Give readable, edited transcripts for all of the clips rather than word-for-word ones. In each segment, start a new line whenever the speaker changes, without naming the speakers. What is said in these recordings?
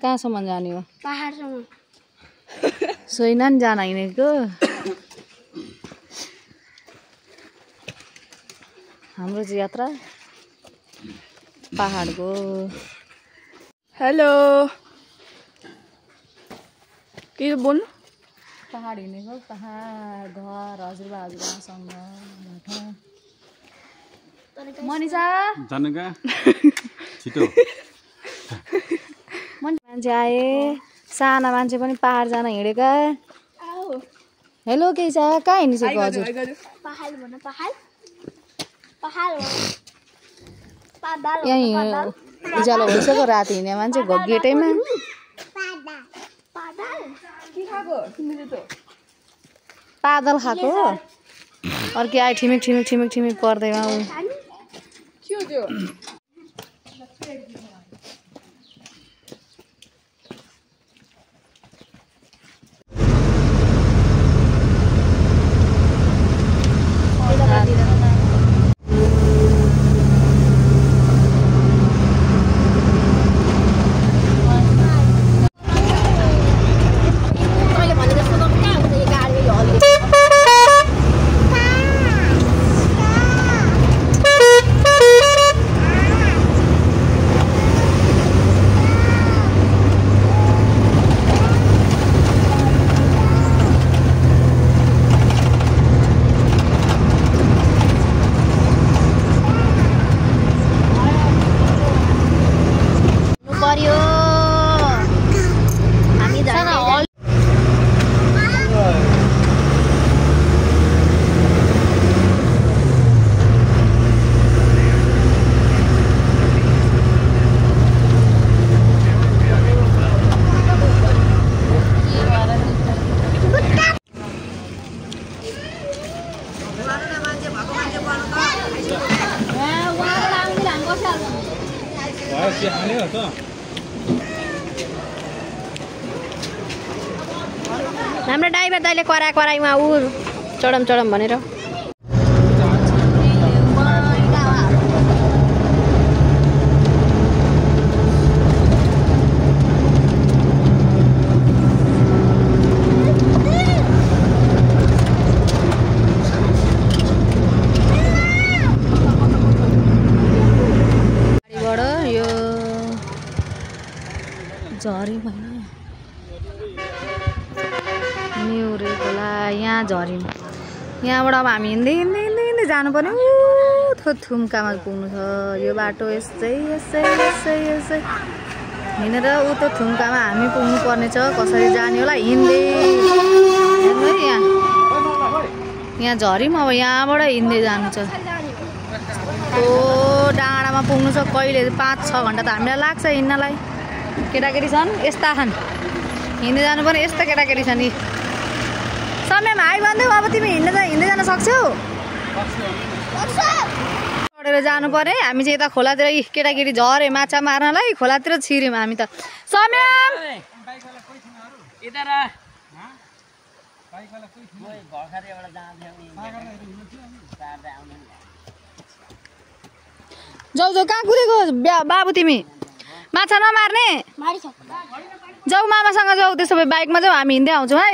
कहाँसम्म जाने हो
पहाडसम्म
सोइन नि जान हिँडेको हाम्रो चाहिँ यात्रा पहाडको
हेलो के बोल्नु
पहाड हिँडेको पहाड घर हजुरबासँग मनिषा
जानु कहाँ छिटो
मान्छे आए साना मान्छे पनि पहाड जान हिँडेका हेलो के छ कहाँ हिँडिसक्यो हजुर यहीँ उज्यालो भइसक्यो राति हिँड्ने मान्छे गेटैमा पादल खाएको अर्कै आयो ठिमिक ठिमिक ठिमिक ठिमिक पर्दैमा हाम्रो ड्राइभर दाइले कराईमा ऊ चढम भनेर यो झरी भएन न्युरे खोला यहाँ झऱ्यौँ यहाँबाट अब हामी हिँड्दै हिँड्दै हिँड्दै हिँड्दै जानु पर्यो ऊ थुम्कामा पुग्नु छ यो बाटो यसै हिँडेर ऊ त्यो थुम्कामा हामी पुग्नु पर्ने छ कसरी जाने होला हिँड्दै यहाँ झऱ्यौँ अब यहाँबाट हिँड्दै जानु छ त्यो डाँडामा पुग्नु छ कहिले 5-6 घन्टा त हामीलाई लाग्छ हिँड्नलाई केटाकेटी छन् यस्ता छन् हिँड्दै जानु पर्ने यस्ता केटाकेटी छन् यी समयमा आइ भन्दैौ अब तिमी हिँड्दै जान सक्छौ चढेर जानु पर्यो हामी चाहिँ यता खोलातिर केटाकेटी झरे माछा मार्नलाई खोलातिर छिर्यौँ हामी त समय जाऊ कहाँ कुदेको बाबु तिमी माछा नमार्ने जाऊ मामासँग जाऊ त्यसो भए बाइकमा जाऊ हामी हिँड्दै आउँछौँ है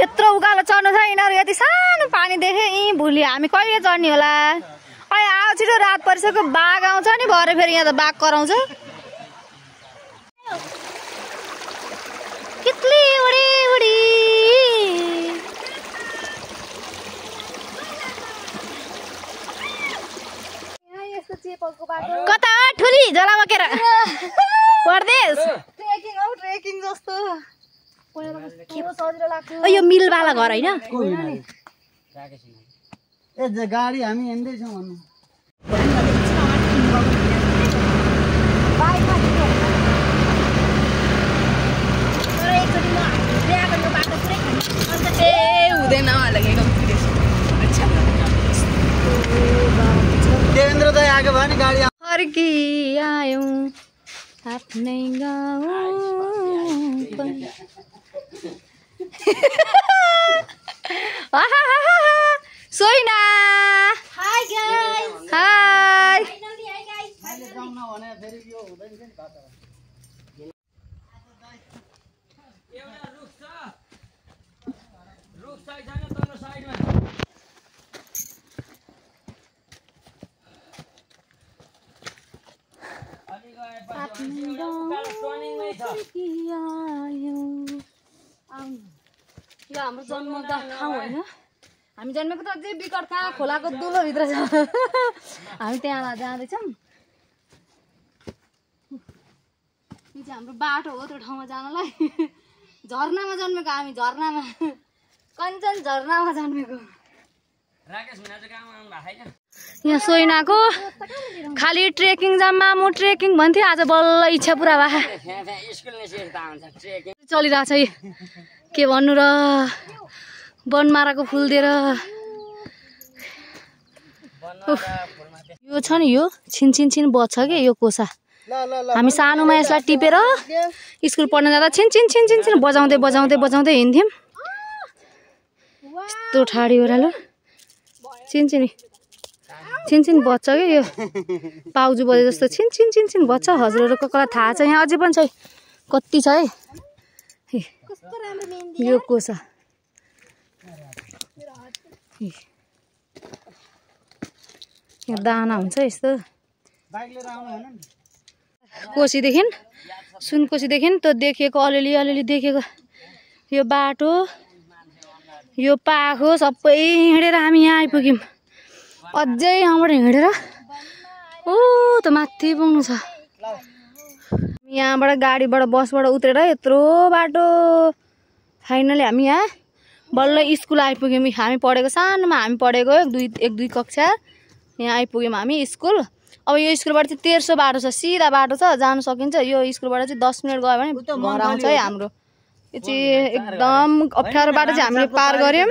यत्रो उकालो चढ्नु छ यिनीहरू यति सानो पानी देखे यहीँ भुली हामी कहिले चढ्ने होला अहिले आयो छिटो रात परिसक्यो बाघ आउँछ नि भरे फेरि यहाँ त बाघ कराउँछ कितली उडी उडी कता ठुली झोला बोकेर परदेश ट्रेकिङ जस्तो यो मिलवाला घर होइन
गाडी हामी हिँड्दैछौँ भन्नु
हुँदैन
देवेन्द्र दाइ आएको भयो नि गाडी
फर्की आयौँ आफ्नै गाउँ सोइना हाई गाइस हाई यो हाम्रो जन्मदा ठाउँ होइन हामी जन्मेको त अझै बिकट कहाँ खोलाको दुलोभित्र छ हामी त्यहाँ जाँदैछौँ यो चाहिँ हाम्रो बाटो हो त्यो ठाउँमा जानलाई झरनामा जन्मेको हामी झरनामा कञ्चन झरनामा जन्मेको यहाँ सोइनाको खालि ट्रेकिङ जाममा म ट्रेकिङ भन्थेँ आज बल्ल इच्छा पुरा भयो चलिरहेछ के भन्नु र बनमाराको फुल दिएर यो छ नि यो छिन छिन छिन बज्छ कि यो कोसा हामी सानोमा यसलाई टिपेर स्कुल पढ्न जाँदा छिन छिन छिन छिन छिन बजाउँदै बजाउँदै बजाउँदै हिँड्थ्यौँ यस्तो ठाडी ओह्रालो छिनछिनी छिनछिन बज्छ कि यो पाउजु बजे जस्तो छिन छिन छिन छिन बज्छ हजुरहरूको कसलाई थाहा छ यहाँ अझै पनि छ कति छ है यो कोसा यहाँ दाना हुन्छ यस्तो कोसीदेखि सुनकोसीदेखि त्यो देखेको अलिअलि अलिअलि देखेको यो बाटो यो पाखो सबै हिँडेर हामी यहाँ आइपुग्यौँ अझै यहाँबाट हिँडेर ओ त माथि पुग्नु छ यहाँबाट गाडीबाट बसबाट उत्रेर यत्रो बाटो फाइनली हामी यहाँ बल्ल स्कुल आइपुग्यौँ हामी पढेको सानोमा हामी पढेको एक दुई कक्षा यहाँ आइपुग्यौँ हामी स्कुल अब यो स्कुलबाट चाहिँ तेर्सो बाटो छ सिधा बाटो छ जानु सकिन्छ यो स्कुलबाट चाहिँ 10 मिनट गयो भने घर आउँछ है हाम्रो यो चाहिँ एकदम अप्ठ्यारो बाटो चाहिँ हामीले पार गऱ्यौँ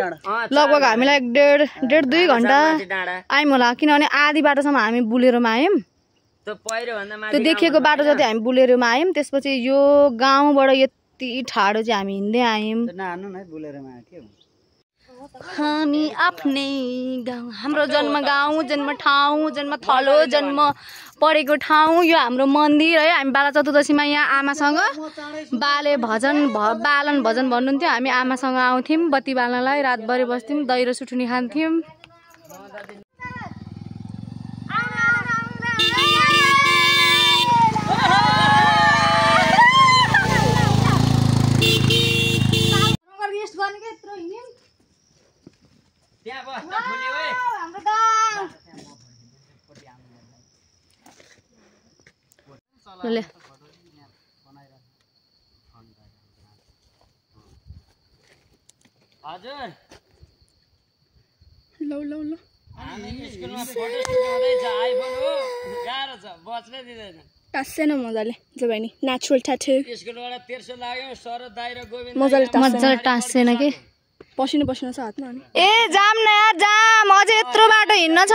लगभग हामीलाई 1.5-2 घन्टा आयौँ होला किनभने आधी बाटोसम्म हामी बुलेरोमा आयौँ त्यो देखिएको बाटो जति हामी बुलेरोमा आयौँ त्यसपछि यो गाउँबाट यति ठाडो चाहिँ हामी हिँड्दै आयौँ हामी आफ्नै गाउँ हाम्रो जन्म गाउँ जन्म ठाउँ जन्म थलो जन्म पढेको ठाउँ यो हाम्रो मन्दिर है हामी बाला चतुर्दशीमा यहाँ आमासँग बालन भजन भन्नुहुन्थ्यो हामी आमासँग आउँथ्यौँ बत्ती बाल्नलाई रातभरि बस्थ्यौँ दही र सुठुनी खान्थ्यौँ
लो लो लो टाँस्सेन मजाले जो भाइ नि नेचुरल ट्याटु
मजाले टाँस्सेन कि
पसिना पसिना छ हातमा अनि
ए जाम न यार जाम अझै यत्रो बाटो हिँड्न छ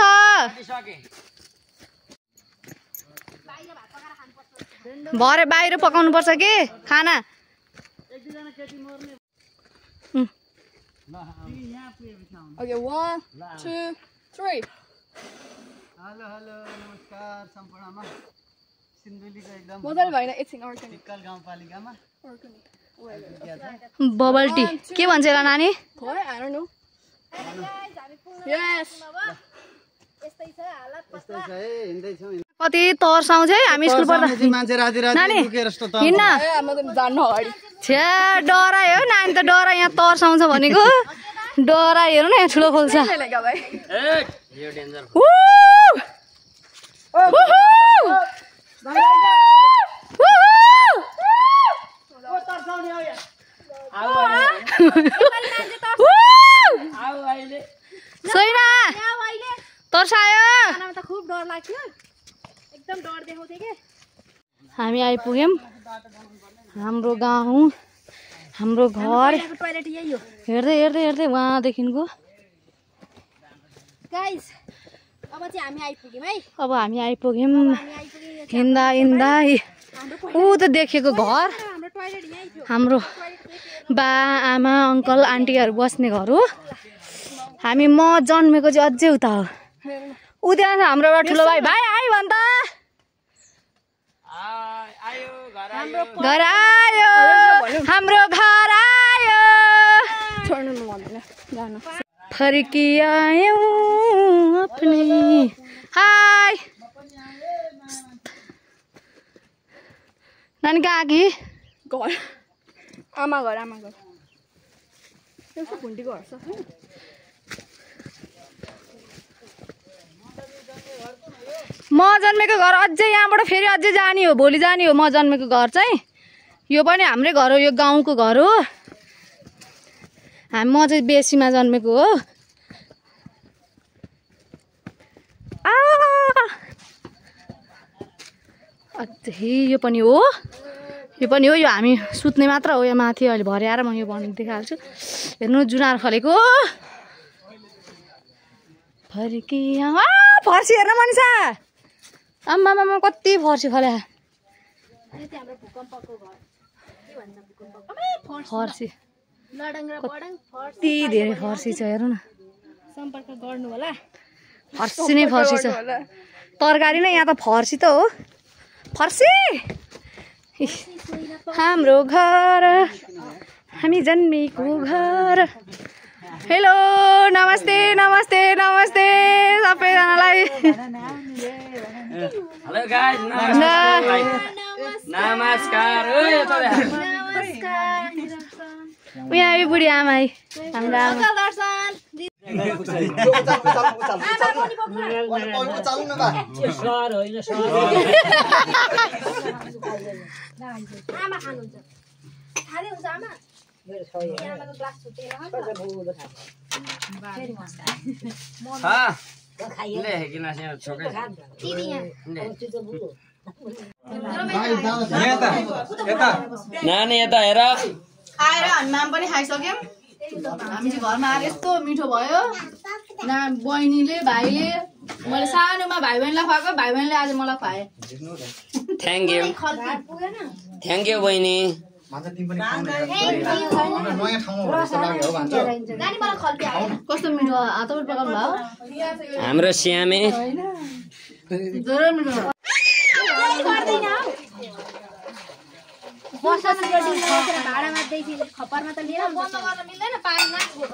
भरे बाहिर पकाउनु पर्छ के खाना
ओके 1 2 3
हेलो हेलो नमस्कार सम्पूर्णमा सिन्धुलीको एकदम
मजाले भएन एकछिन अर्को
टिक्कल गाउँपालिकामा
बबल टी के भन्छ होला नानी
I don't know yes
यस्तै छ है हिँड्दै छौँ
कति तर्साउँछ है हामी स्कुल पढ्दा
मान्छे राति राति दुखेर जस्तो त
हिँड्न
म त जान्नु अगाडि
छ्या डरायो नानी त डरा यहाँ तर्साउँछ भनेको डरा हेर्नु न यहाँ ठुलो खोल्छ
लेगा भाइ
यो डेन्जर
सोइना तर्सायो
खुब डर लाग्यो एकदम डर देखाउँथे के
हामी आइपुग्यौँ हाम्रो गाउँ हाम्रो घर
टोयलेट यही हो
हेर्दै हेर्दै हेर्दै वहाँदेखिको
गाइस अब चाहिँ हामी आइपुग्यौँ है
अब हामी आइपुग्यौँ हिँड्दा हिँड्दा ऊ त देखेको घर
हाम्रो टोयलेट यही थियो
हाम्रो बा आमा अङ्कल आन्टीहरू बस्ने घर हो हामी म जन्मेको चाहिँ अझै उता हो ऊ त्यहाँ हाम्रो एउटा ठुलो भाइ भाइ आइ भन् त घर आयो हाम्रो घर आयो
छोड्नु भन्दैन जानु
फर्किआयौँ अपने हाय नानी कहाँ कि
घर आमा घर यसो खुन्टी घर छ
म जन्मेको घर अझै यहाँबाट फेरि अझै जाने हो भोलि जाने हो म जन्मेको घर चाहिँ यो पनि हाम्रै घर हो यो गाउँको घर हो म चाहिँ बेसीमा जन्मेको हो अझै यो पनि हो यो हामी सुत्ने मात्र हो यहाँ माथि अहिले भरे आएर म यो भन्नु देखाल्छु हेर्नु जुनार फलेको फर्किया फर्सी हेर्न मनिषा आम्मामा कति फर्सी फल्या फर्सी कति धेरै फर्सी छ हेर्नु न
सम्पर्क गर्नु होला
फर्सी नै फर्सी छ तरकारी नै यहाँ त फर्सी त हो फर्सी हाम्रो घर हामी जन्मेको घर हेलो नमस्ते नमस्ते नमस्ते सबैजनालाई
हेलो गाइस नमस्कार
यहाँ बुढी आमा हाम्रो आमा
आमा खानुहुन्छ खाँदै हुन्छ आमा आमाको ग्लास छुटेर
नानी यता हेर
आएर हामी माम पनि खाइसक्यौँ हामी चाहिँ घरमा आएर यस्तो मिठो भयो ना बहिनीले भाइले मैले सानोमा भाइ बहिनीलाई खुवाएको भाइ बहिनीले आज मलाई खुवाए
थ्याङ्क यू बहिनी
कस्तो मिठो तपाईँ पकाउनु भयो
हाम्रो श्यामे
धेरै मिठो
भाडामा खपरमा त लिएर
बन्द गर्न मिल्दैन पानी नाच्को त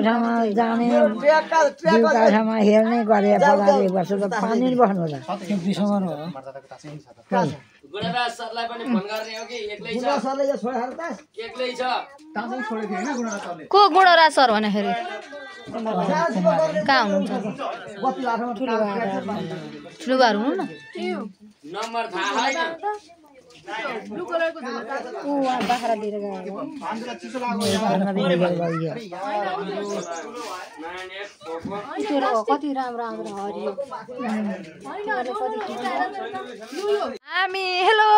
ठाउँमा जाने बिउका ठाउँमा हेर्ने गरे पगारे बस्छु त पानी बस्नु होला
सरलाई पनि फोन गर्ने हो कि एक्लै छ
को गुणराज सर भन्दाखेरि कहाँ हुनुहुन्छ ठुलो घर हुनु न
नम्बर थाहा छैन
बाख्रा दिएर गयो कति राम्रो राम्रो हरियो
हामी हेलो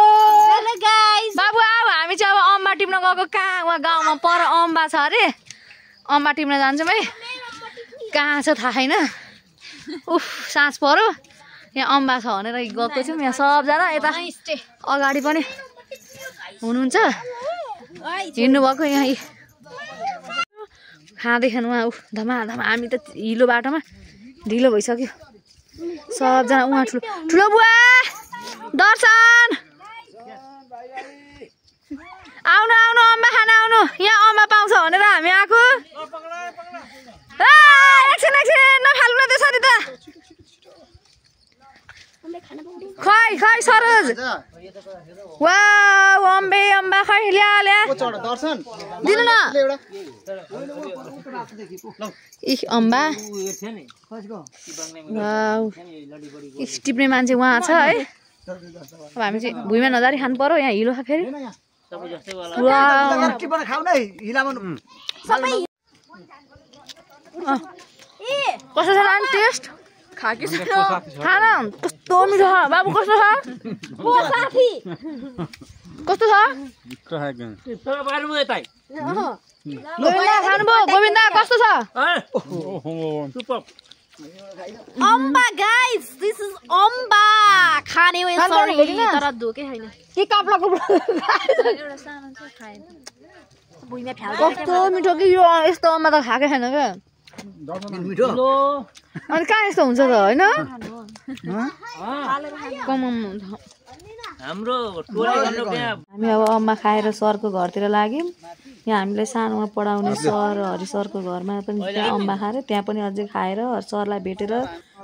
गाइस बाबु अब हामी चाहिँ अब अम्बा टिप्न गएको कहाँ उहाँ गाउँमा पर अम्बा छ अरे अम्बा टिप्न जान्छौँ है कहाँ छ थाहा छैन उफ साँझ पर्यो यहाँ अम्बा छ भनेर गएको छौँ यहाँ सबजना यता अगाडि पनि हुनुहुन्छ हिँड्नु भएको यहाँ खाँदै खानु उहाँ धमा हामी त हिलो बाटोमा ढिलो भइसक्यो सबजना उहाँ ठुलो बुवा दर्शन आउनु आउनु अम्बा खान आउनु यहाँ अम्बा पाउँछ भनेर हामी आएको एकछिन नफाल्नु न त्यसरी त खै खै सरोज वाउ अम्बा खै ल्या दिनु न इह अम्बा वाउ टिप्ने मान्छे उहाँ छ है अब हामी चाहिँ भुइँमा नजारी खानु पर्यो यहाँ हिलो फेरि कस्तो छ नानी टेस्ट खाना कस्तो मिठो छ बाबु कस्तो छ कस्तो छ खानुभयो गोविन्दा कस्तो छ
अम्बा गाइस दिस इज अम्बा खाने तर धोकै छैन
के काप्लाको
एउटा सानो चाहिँ खाएन भुइँमा फ्याल
कस्तो मिठो कि यो यस्तो अम्मा त खाएकै छैन क्या
मिठो
अनि कहाँ यस्तो हुन्छ त होइन कमाउनु हुन्छ
हाम्रो टोली गर्नु क्या
हामी अब अम्मा खाएर सरको घरतिर लाग्यौँ यहाँ हामीलाई सानोमा पढाउने सर हरि सरको घरमा पनि त्यहाँ अम्बा खाएर त्यहाँ पनि अझै खाएर सरलाई भेटेर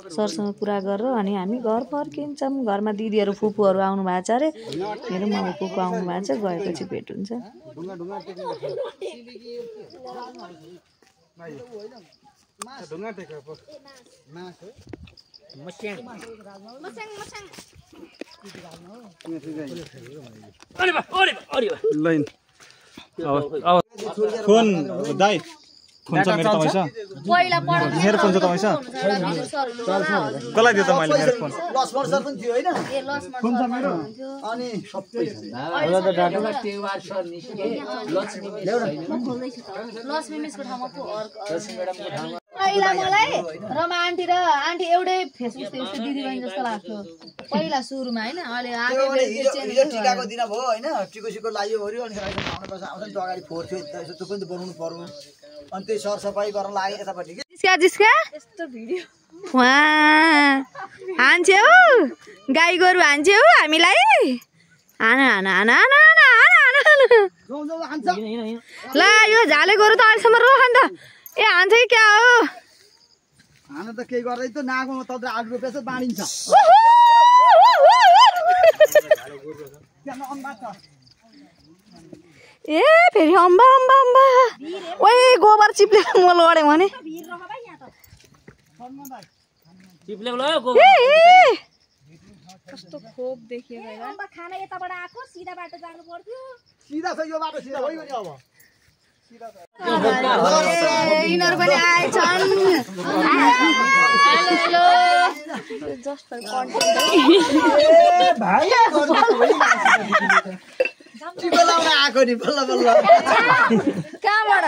सरसँग कुरा गरेर अनि हामी घर फर्किन्छौँ घरमा दिदीहरू फुपूहरू आउनु भएको छ अरे मेरो मम्मी फुपू आउनु भएको छ गएपछि भेट हुन्छ
लाइन फोन दाइ फोन छ मेरो तपाईसँग
पहिला
मेरो फोन छ तपाईसँग कसलाई दियो त मैले मेरो फोन
लक्ष्मण सर पनि थियो हैन फोन छ मेरो अनि सबै
लक्ष्मी मिसको ठाउँमा पहिला मलाई रमा आन्टी र आन्टी एउटै फेसबुक त्यस्तो दिदीबहिनी जस्तो लाग्थ्यो पहिला सुरुमा होइन अहिले
हिजो टिकाको दिन भयो हैन टिकोसिको लाग्यो ओर्यो अनि आउनुपर्छ आउँछ नि त अगाडि फोहोर थियो त्यो पनि त बनाउनु पर्यो अनि त्यही सरसफाइ गर्न लाग्यो यतापट्टि
जिस्का
यस्तो भिडियो
हान्छे हौ गाई गोरु हान्छे हौ हामीलाई ल यो झाले गोरु त अहिलेसम्म रोख नि त ए हान्छ कि क्या हो
हान त केही गर्दै त नागमा त आलु रोपेछ बाँडिन्छ
ए फेरि अम्बा अम्बा अम्बा ओए गोबर चिप्लेर मल गऱ्यो भने
कस्तो खोप देखियो अम्बा खाना यताबाट आको सिधा बाटो जानु पर्थ्यो
सिधा छ यो बाटो सिधा भयो नि अब
यिनीहरू पनि आएछन् हेलो जस्ट फर
आएको नि बल्ल बल्ल
कहाँबाट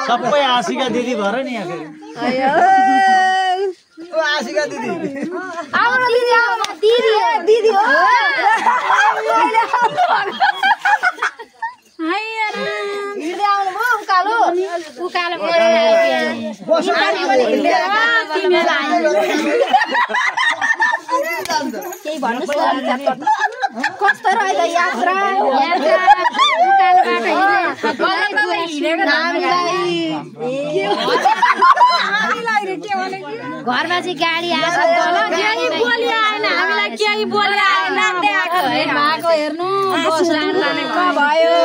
सबै आशिका दिदी भएर नि यहाँ
ओ आशिका दिदी
आउनु दिदी दिदी हो हिँड्दै आउनुभयो उकालो केही भन्नुहोस् कस्तो रहेछ यात्रा घरमा चाहिँ गाडी आएको हेर्नु भयो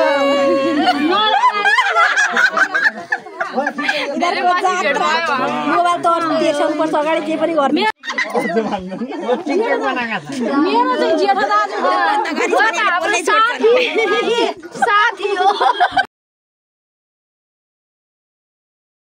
मोबाइल त तिर्साउनुपर्छ अगाडि जे पनि गर्नु मेरो चाहिँ जेठो दाजु साथी हो